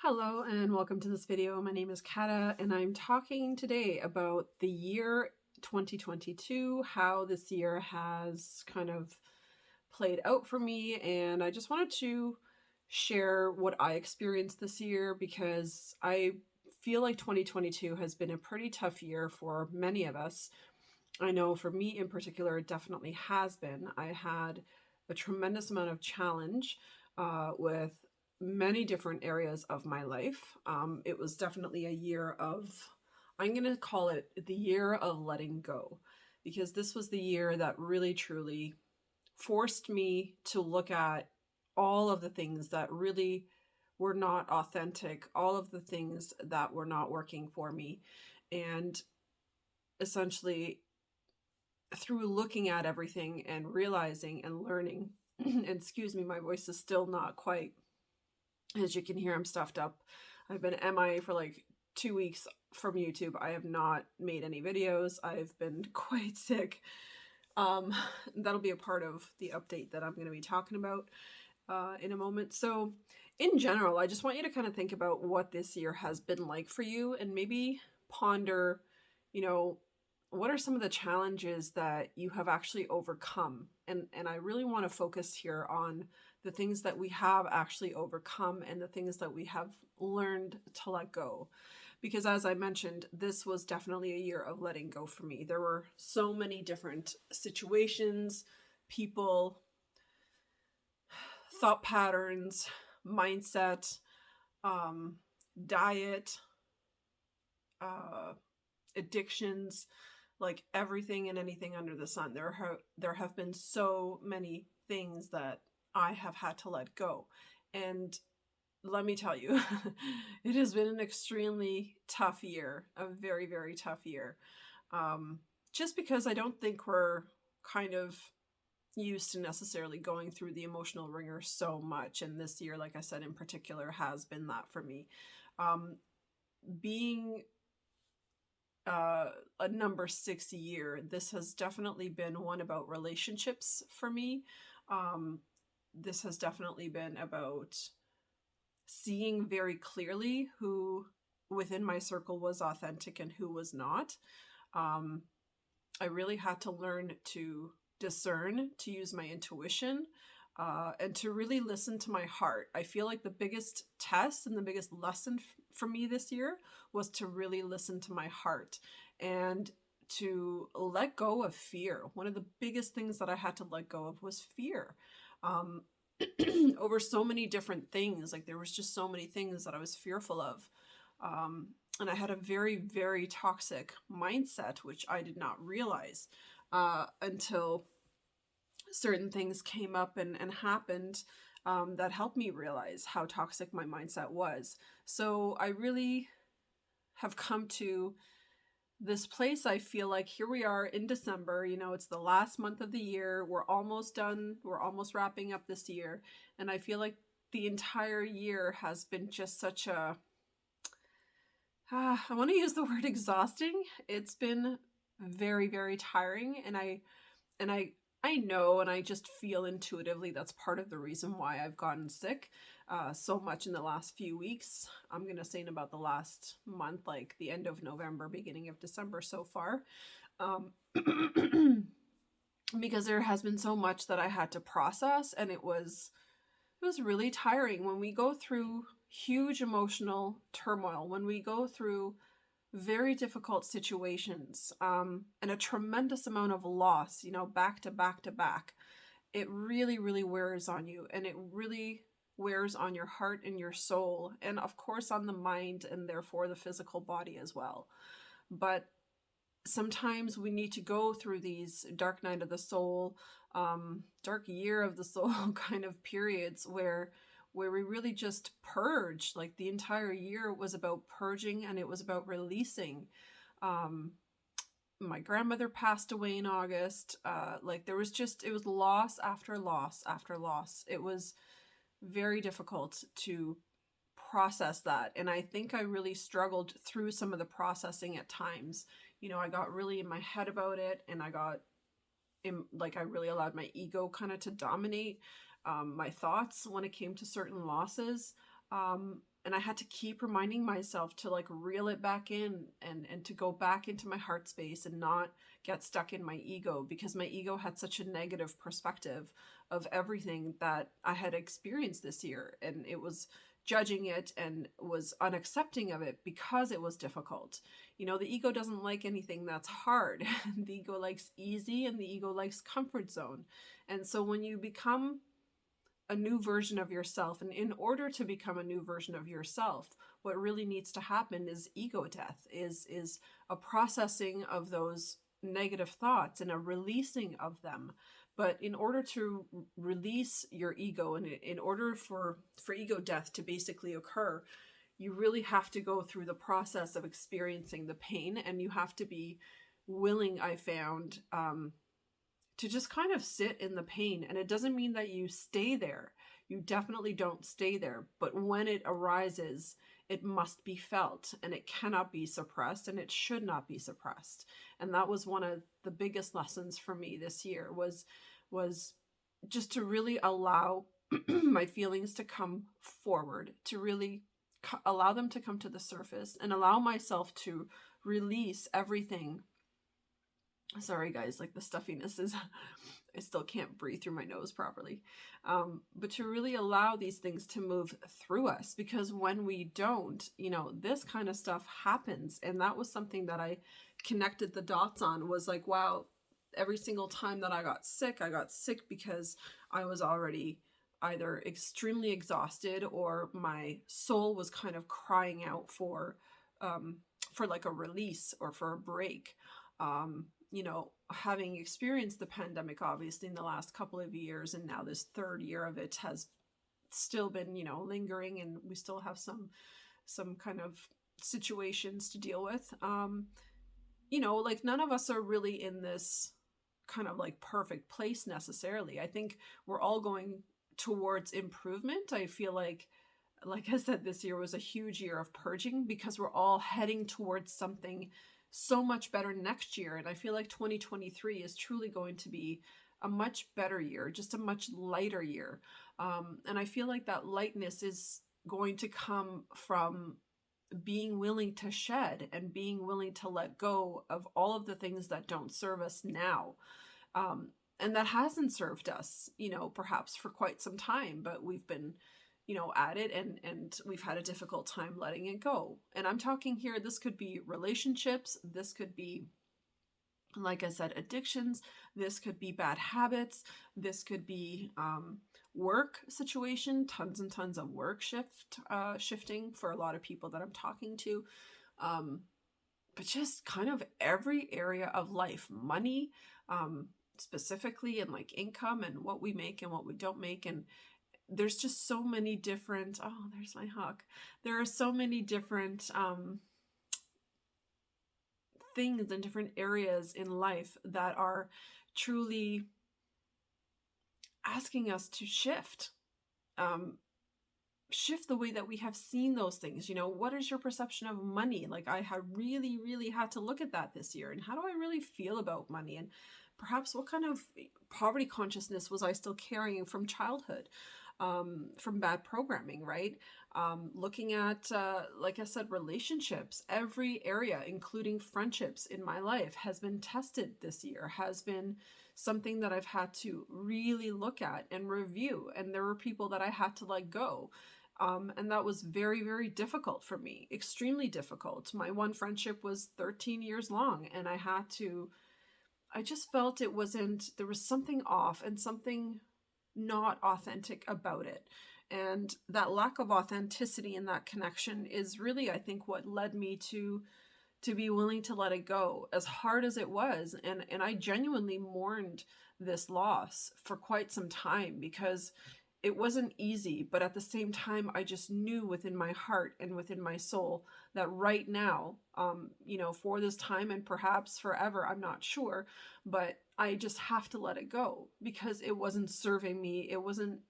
Hello and welcome to this video. My name is Kata and I'm talking today about the year 2022, how this year has kind of played out for me, and I just wanted to share what I experienced this year because I feel like 2022 has been a pretty tough year for many of us. I know for me in particular, it definitely has been. I had a tremendous amount of challenge with many different areas of my life. It was definitely a year of, I'm going to call it the year of letting go, because this was the year that really truly forced me to look at all of the things that really were not authentic, all of the things that were not working for me. And essentially, through looking at everything and realizing and learning, and excuse me, my voice is still not quite, as you can hear, I'm stuffed up. I've been MIA for like 2 weeks from YouTube. I have not made any videos. I've been quite sick. That'll be a part of the update that I'm going to be talking about in a moment. So in general, I just want you to kind of think about what this year has been like for you and maybe ponder, what are some of the challenges that you have actually overcome? And I really want to focus here on the things that we have actually overcome and the things that we have learned to let go. Because as I mentioned, this was definitely a year of letting go for me. There were so many different situations, people, thought patterns, mindset, diet, addictions, like everything and anything under the sun. There have been so many things that I have had to let go. And let me tell you, it has been an extremely tough year, a very, very tough year. Just because I don't think we're kind of used to necessarily going through the emotional ringer so much. And this year, like I said, in particular, has been that for me. Being a number 6 year, this has definitely been one about relationships for me. This has definitely been about seeing very clearly who within my circle was authentic and who was not. I really had to learn to discern, to use my intuition, and to really listen to my heart. I feel like the biggest test and the biggest lesson for me this year was to really listen to my heart and to let go of fear. One of the biggest things that I had to let go of was fear. Over so many different things. Like there was just so many things that I was fearful of. And I had a very, very toxic mindset, which I did not realize until certain things came up and happened that helped me realize how toxic my mindset was. So I really have come to this place. I feel like here we are in December, it's the last month of the year. We're almost done. We're almost wrapping up this year. And I feel like the entire year has been just such a, I want to use the word exhausting. It's been very, very tiring. And I know, and I just feel intuitively that's part of the reason why I've gotten sick so much in the last few weeks. I'm going to say in about the last month, like the end of November, beginning of December so far. Because there has been so much that I had to process, and it was really tiring when we go through huge emotional turmoil, when we go through very difficult situations, and a tremendous amount of loss, back to back to back. It really, really wears on you, and it really wears on your heart and your soul, and of course on the mind, and therefore the physical body as well. But sometimes we need to go through these dark night of the soul, dark year of the soul kind of periods where we really just purge. Like the entire year was about purging, and it was about releasing. My grandmother passed away in August. It was loss after loss after loss. It was very difficult to process that. And I think I really struggled through some of the processing at times. I got really in my head about it, and I really allowed my ego kind of to dominate my thoughts when it came to certain losses. And I had to keep reminding myself to like reel it back in and to go back into my heart space and not get stuck in my ego, because my ego had such a negative perspective of everything that I had experienced this year. And it was judging it and was unaccepting of it because it was difficult. You know, the ego doesn't like anything that's hard. The ego likes easy, and the ego likes comfort zone. And so when you become a new version of yourself, and in order to become a new version of yourself, what really needs to happen is ego death, is a processing of those negative thoughts and a releasing of them. But in order to release your ego, and in order for ego death to basically occur, you really have to go through the process of experiencing the pain, and you have to be willing, I found, to just kind of sit in the pain. And it doesn't mean that you stay there. You definitely don't stay there. But when it arises, it must be felt, and it cannot be suppressed, and it should not be suppressed. And that was one of the biggest lessons for me this year, was just to really allow my feelings to come forward, to really allow them to come to the surface, and allow myself to release everything. Sorry guys, like the stuffiness is, I still can't breathe through my nose properly. But to really allow these things to move through us, because when we don't, you know, this kind of stuff happens. And that was something that I connected the dots on, was like, wow, every single time that I got sick because I was already either extremely exhausted, or my soul was kind of crying out for like a release or for a break. You know, having experienced the pandemic, obviously, in the last couple of years, and now this third year of it has still been, you know, lingering, and we still have some kind of situations to deal with. You know, like none of us are really in this kind of like perfect place necessarily. I think we're all going towards improvement. I feel like I said, this year was a huge year of purging, because we're all heading towards something so much better next year. And I feel like 2023 is truly going to be a much better year, just a much lighter year. And I feel like that lightness is going to come from being willing to shed and being willing to let go of all of the things that don't serve us now. And that hasn't served us, you know, perhaps for quite some time, but we've been, you know, at it, and we've had a difficult time letting it go. And I'm talking here, this could be relationships, this could be, like I said, addictions, this could be bad habits, this could be work situation, tons and tons of work shifting for a lot of people that I'm talking to. But just kind of every area of life, money, specifically, and like income, and what we make and what we don't make. And there's just so many different, oh, there's my hawk. There are so many different things and different areas in life that are truly asking us to shift. Shift the way that we have seen those things. You know, what is your perception of money? Like, I have really, really had to look at that this year. And how do I really feel about money? And perhaps what kind of poverty consciousness was I still carrying from childhood? From bad programming, right? Looking at, like I said, relationships, every area, including friendships in my life, has been tested this year, has been something that I've had to really look at and review. And there were people that I had to let go. And that was very, very difficult for me, extremely difficult. My one friendship was 13 years long, and I just felt there was something off and something not authentic about it. And that lack of authenticity in that connection is really, I think, what led me to be willing to let it go, as hard as it was. And I genuinely mourned this loss for quite some time, because it wasn't easy. But at the same time, I just knew within my heart and within my soul that right now, you know, for this time, and perhaps forever, I'm not sure, but I just have to let it go, because it wasn't serving me. It wasn't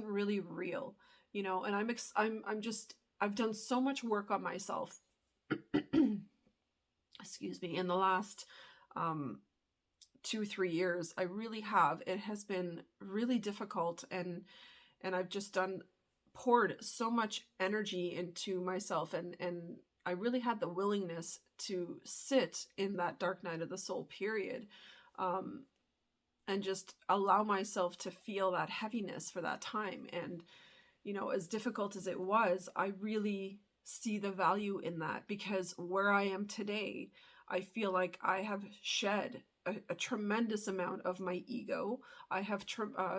really real, you know. And I've done so much work on myself, excuse me, in the last 2-3 years. I really have. It has been really difficult, and I've just done poured so much energy into myself, and I really had the willingness to sit in that dark night of the soul period, um, and just allow myself to feel that heaviness for that time. And as difficult as it was, I really see the value in that, because where I am today, I feel like I have shed a tremendous amount of my ego. I have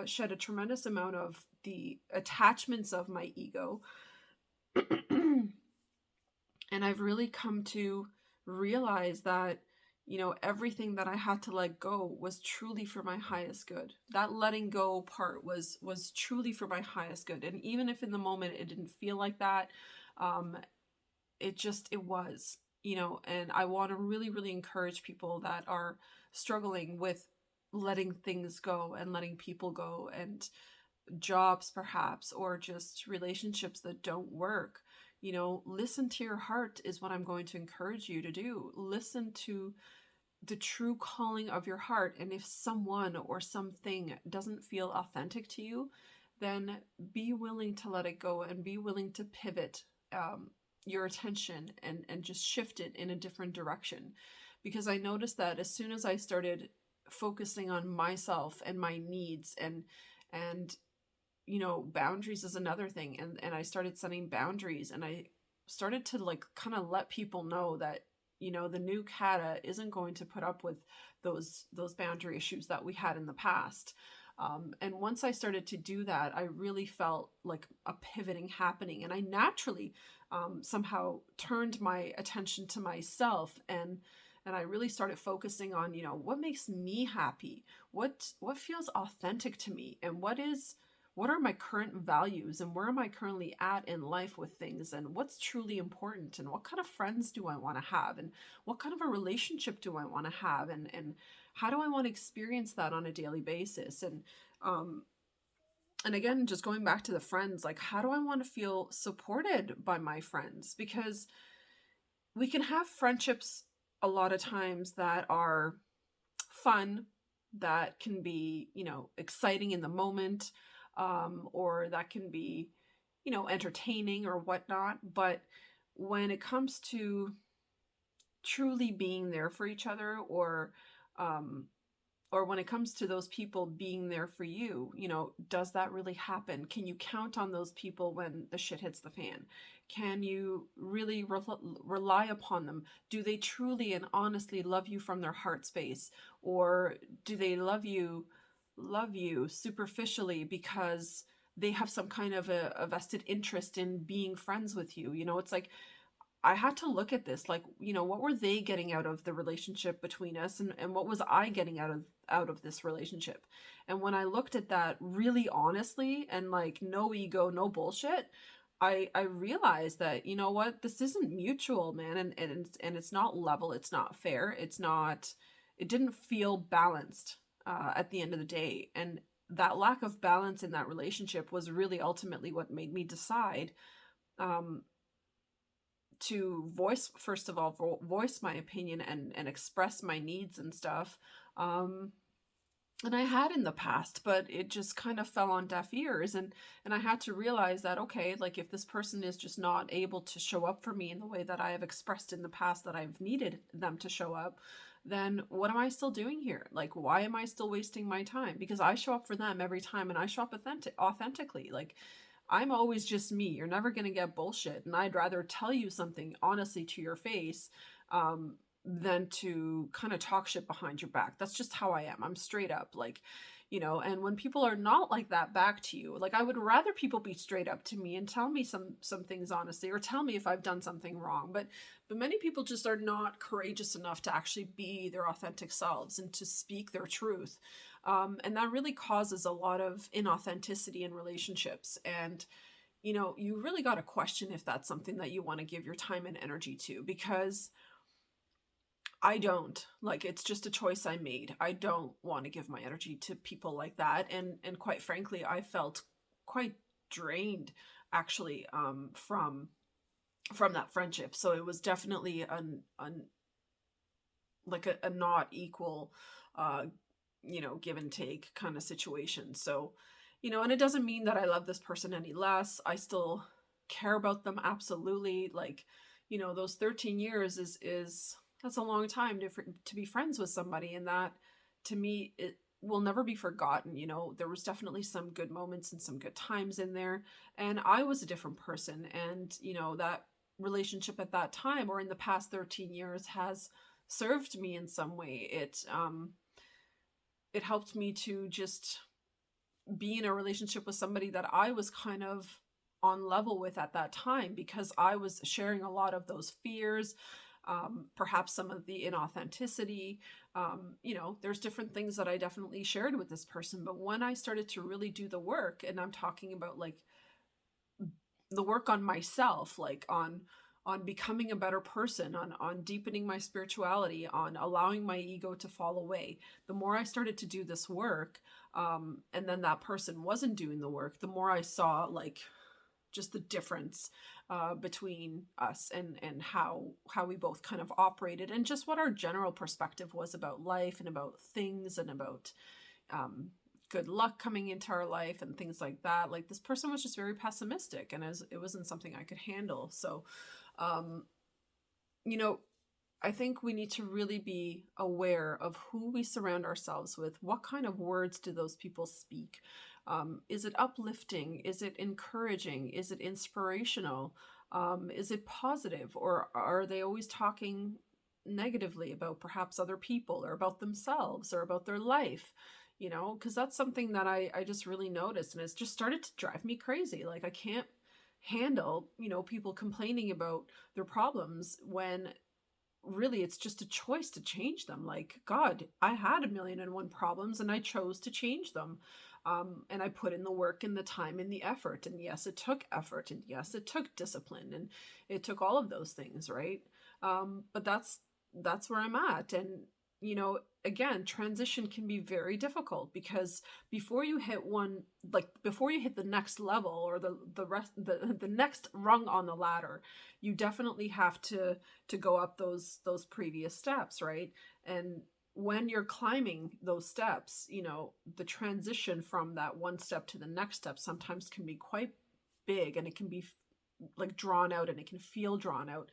shed a tremendous amount of the attachments of my ego. And I've really come to realize that, everything that I had to let go was truly for my highest good. That letting go part was truly for my highest good. And even if in the moment it didn't feel like that, um, it was, and I want to really, really encourage people that are struggling with letting things go and letting people go, and jobs perhaps, or just relationships that don't work. Listen to your heart is what I'm going to encourage you to do. Listen to the true calling of your heart. And if someone or something doesn't feel authentic to you, then be willing to let it go and be willing to pivot your attention and just shift it in a different direction. Because I noticed that as soon as I started focusing on myself and my needs, and boundaries is another thing, and I started setting boundaries, and I started to like kind of let people know that the new Kata isn't going to put up with those boundary issues that we had in the past. And once I started to do that, I really felt like a pivoting happening, and I naturally somehow turned my attention to myself, and I really started focusing on what makes me happy, what feels authentic to me, and what are my current values, and where am I currently at in life with things, and what's truly important, and what kind of friends do I want to have, and what kind of a relationship do I want to have, and how do I want to experience that on a daily basis. And again, just going back to the friends, like, how do I want to feel supported by my friends? Because we can have friendships a lot of times that are fun, that can be, exciting in the moment, or that can be, entertaining or whatnot. But when it comes to truly being there for each other, um, or when it comes to those people being there for you, does that really happen? Can you count on those people when the shit hits the fan? Can you really rely upon them? Do they truly and honestly love you from their heart space? Or do they love you superficially because they have some kind of a vested interest in being friends with you? It's like, I had to look at this, like, what were they getting out of the relationship between us, and what was I getting out of this relationship? And when I looked at that really honestly, and like no ego, no bullshit, I realized that, what, this isn't mutual, man, and it's not level, it's not fair, it didn't feel balanced at the end of the day. And that lack of balance in that relationship was really ultimately what made me decide um to voice, first of all, voice my opinion and express my needs and stuff. Um, and I had in the past, but it just kind of fell on deaf ears. And I had to realize that, okay, like, if this person is just not able to show up for me in the way that I have expressed in the past that I've needed them to show up, then what am I still doing here? Like, why am I still wasting my time? Because I show up for them every time, and I show up authentically. Like, I'm always just me. You're never going to get bullshit. And I'd rather tell you something honestly to your face than to kind of talk shit behind your back. That's just how I am. I'm straight up. Like, and when people are not like that back to you, like, I would rather people be straight up to me and tell me some things honestly, or tell me if I've done something wrong. But many people just are not courageous enough to actually be their authentic selves and to speak their truth. And that really causes a lot of inauthenticity in relationships. And, you really got to question if that's something that you want to give your time and energy to, because I don't. Like, it's just a choice I made. I don't want to give my energy to people like that. And quite frankly, I felt quite drained, actually, from that friendship. So it was definitely like a not equal, give and take kind of situation. So and it doesn't mean that I love this person any less. I still care about them, absolutely. Like, those 13 years is that's a long time to be friends with somebody, and that, to me, it will never be forgotten. There was definitely some good moments and some good times in there, and I was a different person, and that relationship at that time, or in the past 13 years, has served me in some way. It helped me to just be in a relationship with somebody that I was kind of on level with at that time, because I was sharing a lot of those fears, perhaps some of the inauthenticity. There's different things that I definitely shared with this person. But when I started to really do the work, and I'm talking about like the work on myself, like on becoming a better person, on deepening my spirituality, on allowing my ego to fall away. The more I started to do this work, and then that person wasn't doing the work, the more I saw like just the difference between us, and how we both kind of operated, and just what our general perspective was about life and about things, and about um, good luck coming into our life and things like that. Like, this person was just very pessimistic, and as it wasn't something I could handle. So, um, you know, I think we need to really be aware of who we surround ourselves with. What kind of words do those people speak? Is it uplifting? Is it encouraging? Is it inspirational? Is it positive? Or are they always talking negatively about perhaps other people, or about themselves, or about their life? Because that's something that I just really noticed, and it's just started to drive me crazy. Like, I can't handle, people complaining about their problems when really it's just a choice to change them. Like, God, I had a million and one problems, and I chose to change them. And I put in the work and the time and the effort. And yes, it took effort. And yes, it took discipline. And it took all of those things, right? But that's where I'm at. And, again, transition can be very difficult, because before you hit the next level, or the next rung on the ladder, you definitely have to go up those previous steps, right? And when you're climbing those steps, the transition from that one step to the next step sometimes can be quite big, and it can be like drawn out, and it can feel drawn out.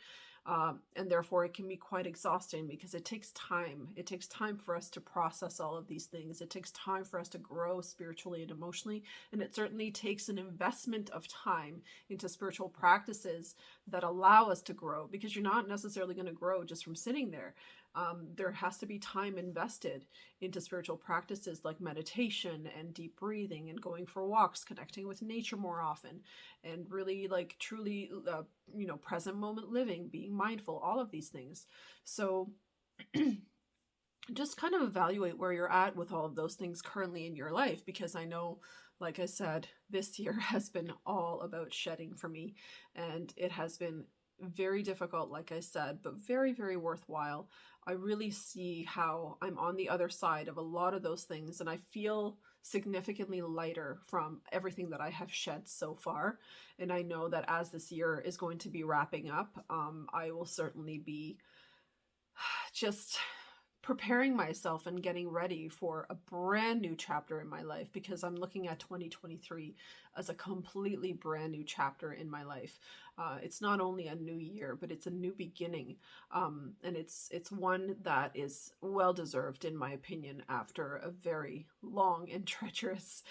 And therefore it can be quite exhausting, because it takes time. It takes time for us to process all of these things. It takes time for us to grow spiritually and emotionally. And it certainly takes an investment of time into spiritual practices that allow us to grow, because you're not necessarily going to grow just from sitting there. There has to be time invested into spiritual practices like meditation and deep breathing and going for walks, connecting with nature more often, and really like truly, present moment living, being mindful, all of these things. So just kind of evaluate where you're at with all of those things currently in your life, because I know, like I said, this year has been all about shedding for me, and it has been very difficult, like I said, but very, very worthwhile. I really see how I'm on the other side of a lot of those things, and I feel significantly lighter from everything that I have shed so far. And I know that as this year is going to be wrapping up, I will certainly be just preparing myself and getting ready for a brand new chapter in my life, because I'm looking at 2023 as a completely brand new chapter in my life. It's not only a new year, but it's a new beginning. And it's one that is well deserved, in my opinion, after a very long and treacherous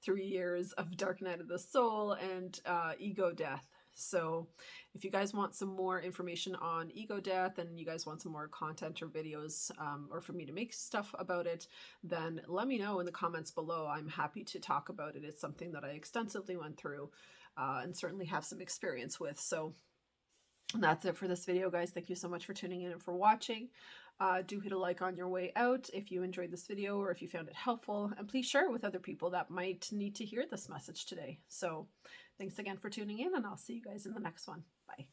3 years of dark night of the soul and ego death. So if you guys want some more information on ego death, and you guys want some more content or videos, or for me to make stuff about it, then let me know in the comments below. I'm happy to talk about it. It's something that I extensively went through and certainly have some experience with. So that's it for this video, guys. Thank you so much for tuning in and for watching. Do hit a like on your way out if you enjoyed this video, or if you found it helpful, and please share it with other people that might need to hear this message today. So thanks again for tuning in, and I'll see you guys in the next one. Bye.